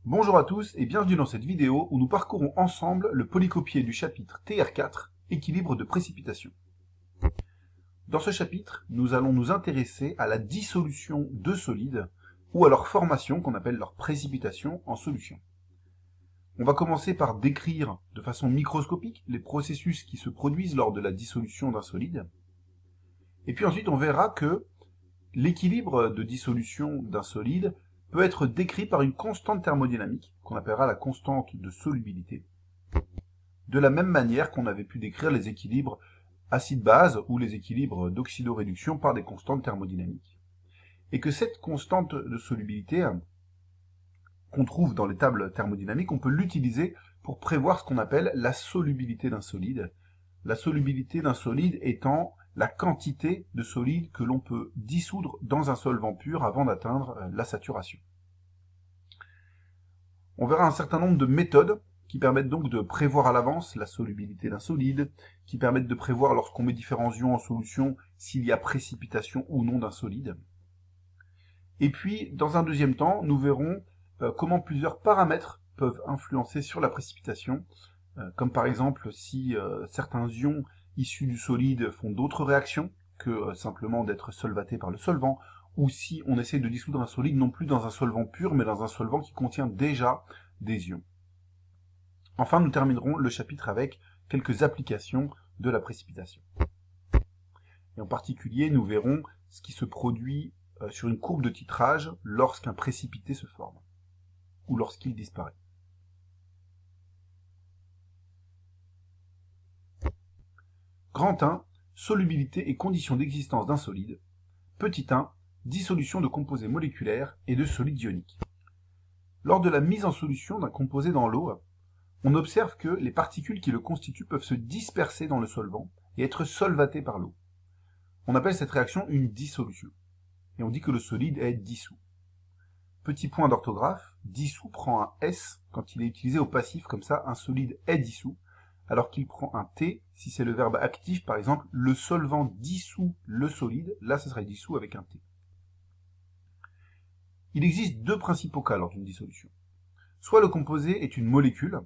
Bonjour à tous et bienvenue dans cette vidéo où nous parcourons ensemble le polycopié du chapitre TR4, équilibre de précipitation. Dans ce chapitre, nous allons nous intéresser à la dissolution de solides ou à leur formation qu'on appelle leur précipitation en solution. On va commencer par décrire de façon microscopique les processus qui se produisent lors de la dissolution d'un solide. Et puis ensuite on verra que l'équilibre de dissolution d'un solide peut être décrit par une constante thermodynamique, qu'on appellera la constante de solubilité, de la même manière qu'on avait pu décrire les équilibres acide-base ou les équilibres d'oxydoréduction par des constantes thermodynamiques. Et que cette constante de solubilité qu'on trouve dans les tables thermodynamiques, on peut l'utiliser pour prévoir ce qu'on appelle la solubilité d'un solide. La solubilité d'un solide étant la quantité de solide que l'on peut dissoudre dans un solvant pur avant d'atteindre la saturation. On verra un certain nombre de méthodes qui permettent donc de prévoir à l'avance la solubilité d'un solide, qui permettent de prévoir lorsqu'on met différents ions en solution s'il y a précipitation ou non d'un solide. Et puis, dans un deuxième temps, nous verrons comment plusieurs paramètres peuvent influencer sur la précipitation, comme par exemple si certains ions issus du solide font d'autres réactions que simplement d'être solvatés par le solvant, ou si on essaie de dissoudre un solide non plus dans un solvant pur, mais dans un solvant qui contient déjà des ions. Enfin, nous terminerons le chapitre avec quelques applications de la précipitation. Et en particulier, nous verrons ce qui se produit sur une courbe de titrage lorsqu'un précipité se forme, ou lorsqu'il disparaît. Grand 1, solubilité et conditions d'existence d'un solide. Petit 1, dissolution de composés moléculaires et de solides ioniques. Lors de la mise en solution d'un composé dans l'eau, on observe que les particules qui le constituent peuvent se disperser dans le solvant et être solvatées par l'eau. On appelle cette réaction une dissolution. Et on dit que le solide est dissous. Petit point d'orthographe, dissous prend un S quand il est utilisé au passif, comme ça un solide est dissous, alors qu'il prend un T si c'est le verbe actif, par exemple le solvant dissout le solide, là ce serait dissous avec un T. Il existe deux principaux cas lors d'une dissolution. Soit le composé est une molécule,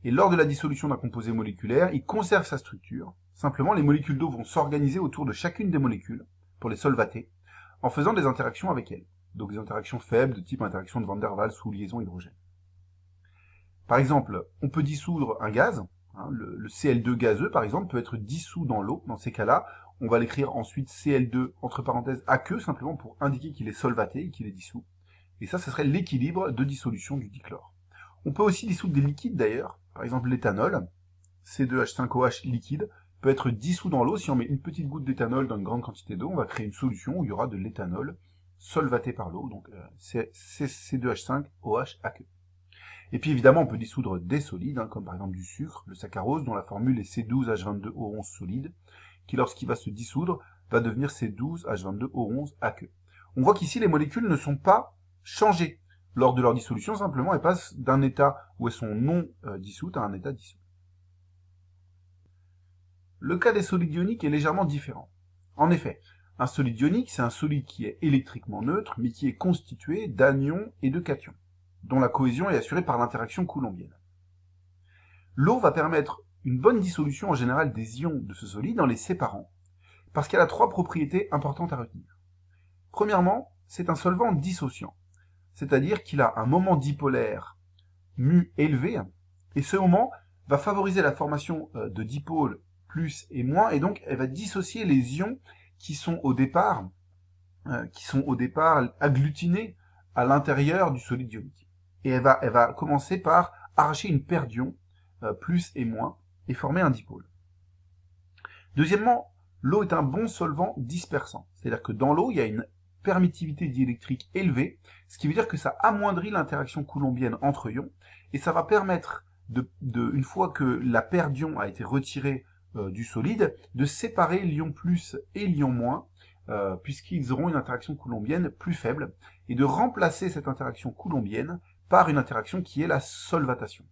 et lors de la dissolution d'un composé moléculaire, il conserve sa structure. Simplement, les molécules d'eau vont s'organiser autour de chacune des molécules, pour les solvater, en faisant des interactions avec elles. Donc des interactions faibles, de type interaction de Van der Waals ou liaison hydrogène. Par exemple, on peut dissoudre un gaz, le Cl2 gazeux par exemple, peut être dissous dans l'eau. Dans ces cas-là, on va l'écrire ensuite Cl2 entre parenthèses aqueux, simplement pour indiquer qu'il est solvaté et qu'il est dissous. Et ça, ce serait l'équilibre de dissolution du dichlore. On peut aussi dissoudre des liquides d'ailleurs. Par exemple, l'éthanol, C2H5OH liquide, peut être dissous dans l'eau. Si on met une petite goutte d'éthanol dans une grande quantité d'eau, on va créer une solution où il y aura de l'éthanol solvaté par l'eau, donc C2H5OH aqueux. Et puis évidemment, on peut dissoudre des solides, comme par exemple du sucre, le saccharose, dont la formule est C12H22O11 solide, qui lorsqu'il va se dissoudre, va devenir C12H22O11 aqueux. On voit qu'ici, les molécules ne sont pas changées lors de leur dissolution, simplement elles passent d'un état où elles sont non dissoutes à un état dissous. Le cas des solides ioniques est légèrement différent. En effet, un solide ionique, c'est un solide qui est électriquement neutre, mais qui est constitué d'anions et de cations, dont la cohésion est assurée par l'interaction coulombienne. L'eau va permettre une bonne dissolution en général des ions de ce solide en les séparant, parce qu'elle a trois propriétés importantes à retenir. Premièrement, c'est un solvant dissociant, c'est-à-dire qu'il a un moment dipolaire mu élevé, et ce moment va favoriser la formation de dipôles plus et moins, et donc elle va dissocier les ions qui sont au départ agglutinés à l'intérieur du solide ionique. Et elle va commencer par arracher une paire d'ions, plus et moins, et former un dipôle. Deuxièmement, l'eau est un bon solvant dispersant, c'est-à-dire que dans l'eau, il y a une permittivité diélectrique élevée, ce qui veut dire que ça amoindrit l'interaction coulombienne entre ions, et ça va permettre, une fois que la paire d'ions a été retirée du solide, de séparer l'ion plus et l'ion moins, puisqu'ils auront une interaction coulombienne plus faible, et de remplacer cette interaction coulombienne par une interaction qui est la solvatation.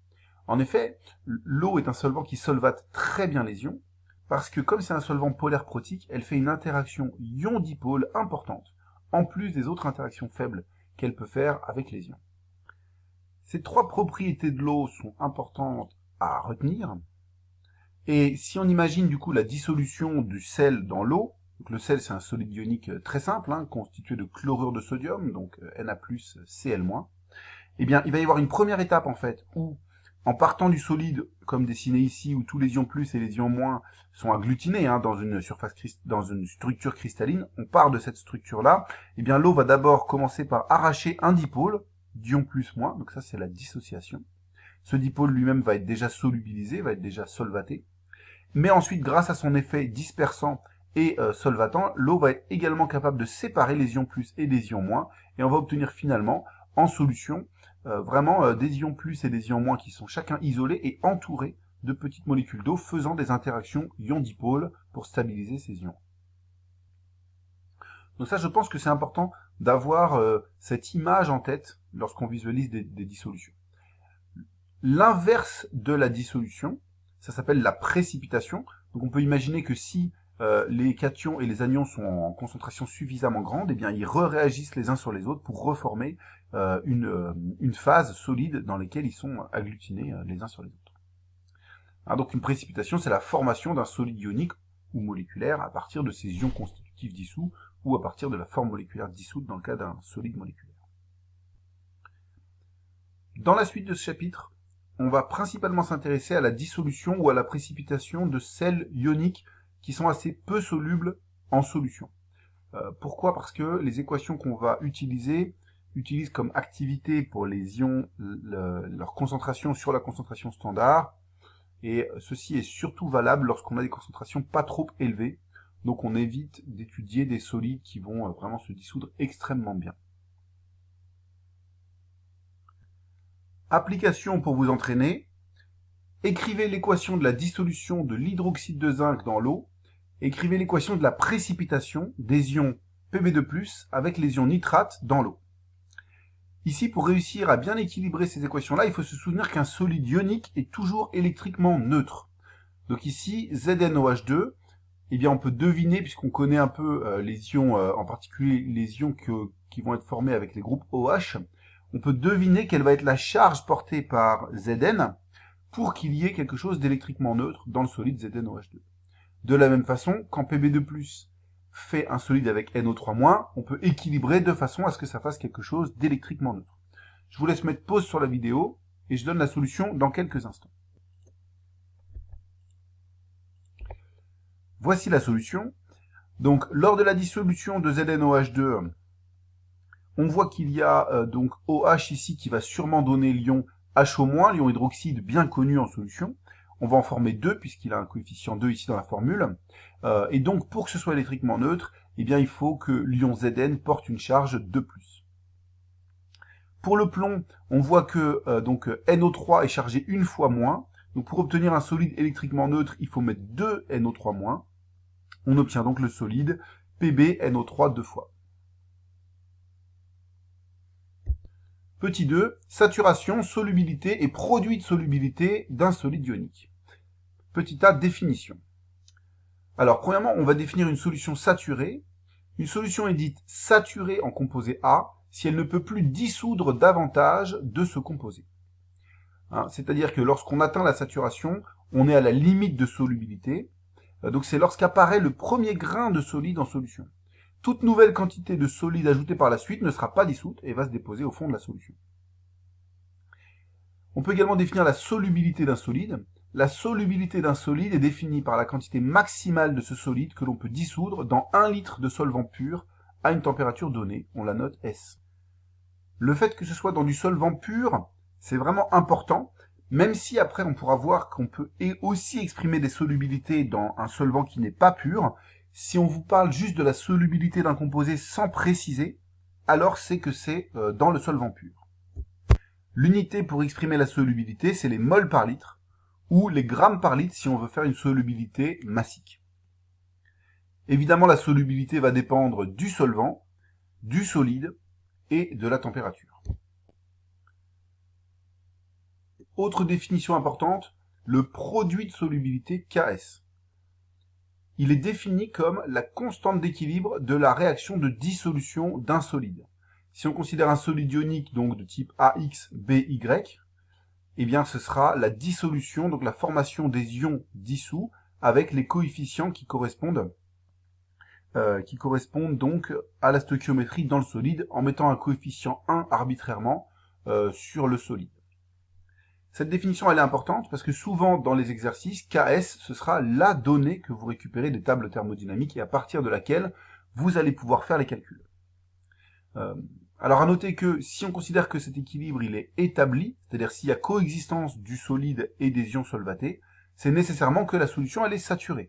En effet, l'eau est un solvant qui solvate très bien les ions, parce que comme c'est un solvant polaire protique, elle fait une interaction ion-dipôle importante, en plus des autres interactions faibles qu'elle peut faire avec les ions. Ces trois propriétés de l'eau sont importantes à retenir. Et si on imagine du coup la dissolution du sel dans l'eau, donc le sel c'est un solide ionique très simple, constitué de chlorure de sodium, donc Na+Cl-, eh bien il va y avoir une première étape en fait, où en partant du solide, comme dessiné ici, où tous les ions plus et les ions moins sont agglutinés dans une structure cristalline, on part de cette structure-là, eh bien l'eau va d'abord commencer par arracher un dipôle, d'ion plus-moins, donc ça c'est la dissociation. Ce dipôle lui-même va être déjà solubilisé, va être déjà solvaté. Mais ensuite, grâce à son effet dispersant et solvatant, l'eau va être également capable de séparer les ions plus et les ions moins, et on va obtenir finalement, en solution, vraiment des ions plus et des ions moins qui sont chacun isolés et entourés de petites molécules d'eau faisant des interactions ion-dipôle pour stabiliser ces ions. Donc ça, je pense que c'est important d'avoir cette image en tête lorsqu'on visualise des dissolutions. L'inverse de la dissolution, ça s'appelle la précipitation. Donc on peut imaginer que si les cations et les anions sont en concentration suffisamment grande, eh bien ils réagissent les uns sur les autres pour reformer une phase solide dans laquelle ils sont agglutinés les uns sur les autres. Donc une précipitation, c'est la formation d'un solide ionique ou moléculaire à partir de ces ions constitutifs dissous ou à partir de la forme moléculaire dissoute dans le cas d'un solide moléculaire. Dans la suite de ce chapitre, on va principalement s'intéresser à la dissolution ou à la précipitation de sels ioniques qui sont assez peu solubles en solution. Pourquoi? Parce que les équations qu'on va utiliser utilisent comme activité pour les ions leur concentration sur la concentration standard, et ceci est surtout valable lorsqu'on a des concentrations pas trop élevées, donc on évite d'étudier des solides qui vont vraiment se dissoudre extrêmement bien. Application pour vous entraîner. Écrivez l'équation de la dissolution de l'hydroxyde de zinc dans l'eau. Écrivez l'équation de la précipitation des ions Pb2+, avec les ions nitrates dans l'eau. Ici, pour réussir à bien équilibrer ces équations-là, il faut se souvenir qu'un solide ionique est toujours électriquement neutre. Donc ici, ZnOH2, eh bien on peut deviner, puisqu'on connaît un peu les ions, en particulier les ions qui vont être formés avec les groupes OH, on peut deviner quelle va être la charge portée par Zn pour qu'il y ait quelque chose d'électriquement neutre dans le solide ZnOH2. De la même façon, quand Pb2+, fait un solide avec NO3-, on peut équilibrer de façon à ce que ça fasse quelque chose d'électriquement neutre. Je vous laisse mettre pause sur la vidéo et je donne la solution dans quelques instants. Voici la solution. Donc, lors de la dissolution de ZnOH2, on voit qu'il y a donc OH ici qui va sûrement donner l'ion HO-, l'ion hydroxyde bien connu en solution. On va en former 2 puisqu'il a un coefficient 2 ici dans la formule. Et donc pour que ce soit électriquement neutre, eh bien il faut que l'ion Zn porte une charge 2+. Pour le plomb, on voit que donc NO3 est chargé une fois moins. Donc pour obtenir un solide électriquement neutre, il faut mettre 2 NO3-. On obtient donc le solide PbNO3 2 fois. Petit 2, saturation, solubilité et produit de solubilité d'un solide ionique. Petit a, définition. Alors, premièrement, on va définir une solution saturée. Une solution est dite saturée en composé A si elle ne peut plus dissoudre davantage de ce composé. C'est-à-dire que lorsqu'on atteint la saturation, on est à la limite de solubilité. Donc c'est lorsqu'apparaît le premier grain de solide en solution. Toute nouvelle quantité de solide ajoutée par la suite ne sera pas dissoute et va se déposer au fond de la solution. On peut également définir la solubilité d'un solide. La solubilité d'un solide est définie par la quantité maximale de ce solide que l'on peut dissoudre dans 1 litre de solvant pur à une température donnée. On la note S. Le fait que ce soit dans du solvant pur, c'est vraiment important, même si après on pourra voir qu'on peut aussi exprimer des solubilités dans un solvant qui n'est pas pur. Si on vous parle juste de la solubilité d'un composé sans préciser, alors c'est que c'est dans le solvant pur. L'unité pour exprimer la solubilité, c'est les moles par litre, ou les grammes par litre si on veut faire une solubilité massique. Évidemment, la solubilité va dépendre du solvant, du solide et de la température. Autre définition importante, le produit de solubilité Ks. Il est défini comme la constante d'équilibre de la réaction de dissolution d'un solide. Si on considère un solide ionique donc de type AX, BY, eh bien ce sera la dissolution, donc la formation des ions dissous avec les coefficients qui correspondent donc à la stoichiométrie dans le solide en mettant un coefficient 1 arbitrairement sur le solide. Cette définition elle est importante parce que souvent dans les exercices, KS ce sera la donnée que vous récupérez des tables thermodynamiques et à partir de laquelle vous allez pouvoir faire les calculs. Alors à noter que si on considère que cet équilibre il est établi, c'est-à-dire s'il y a coexistence du solide et des ions solvatés, c'est nécessairement que la solution elle est saturée.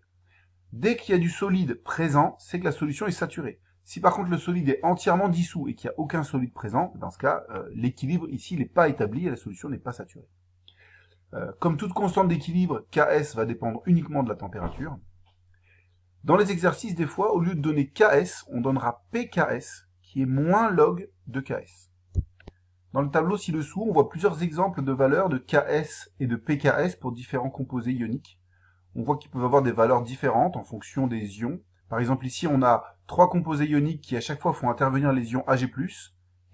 Dès qu'il y a du solide présent, c'est que la solution est saturée. Si par contre le solide est entièrement dissous et qu'il n'y a aucun solide présent, dans ce cas, l'équilibre ici n'est pas établi et la solution n'est pas saturée. Comme toute constante d'équilibre, Ks va dépendre uniquement de la température. Dans les exercices, des fois, au lieu de donner Ks, on donnera PKS, qui est moins log de Ks. Dans le tableau ci-dessous, on voit plusieurs exemples de valeurs de Ks et de PKS pour différents composés ioniques. On voit qu'ils peuvent avoir des valeurs différentes en fonction des ions. Par exemple, ici, on a 3 composés ioniques qui à chaque fois font intervenir les ions Ag+,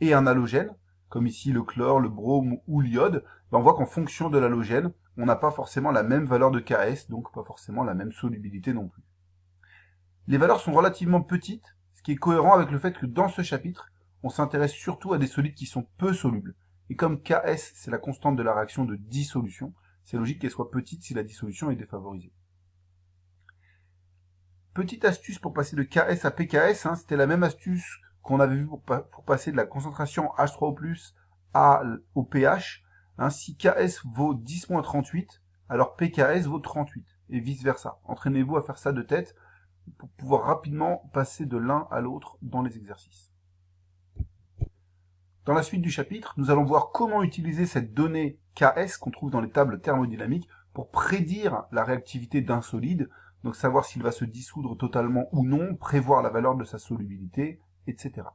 et un halogène, comme ici le chlore, le brome ou l'iode. On voit qu'en fonction de l'halogène, on n'a pas forcément la même valeur de Ks, donc pas forcément la même solubilité non plus. Les valeurs sont relativement petites, ce qui est cohérent avec le fait que dans ce chapitre, on s'intéresse surtout à des solides qui sont peu solubles. Et comme Ks, c'est la constante de la réaction de dissolution, c'est logique qu'elle soit petite si la dissolution est défavorisée. Petite astuce pour passer de Ks à PKS, c'était la même astuce qu'on avait vu pour passer de la concentration H3O+, au pH. Si Ks vaut 10-38, alors PKS vaut 38, et vice-versa. Entraînez-vous à faire ça de tête pour pouvoir rapidement passer de l'un à l'autre dans les exercices. Dans la suite du chapitre, nous allons voir comment utiliser cette donnée Ks qu'on trouve dans les tables thermodynamiques pour prédire la réactivité d'un solide, donc savoir s'il va se dissoudre totalement ou non, prévoir la valeur de sa solubilité, etc.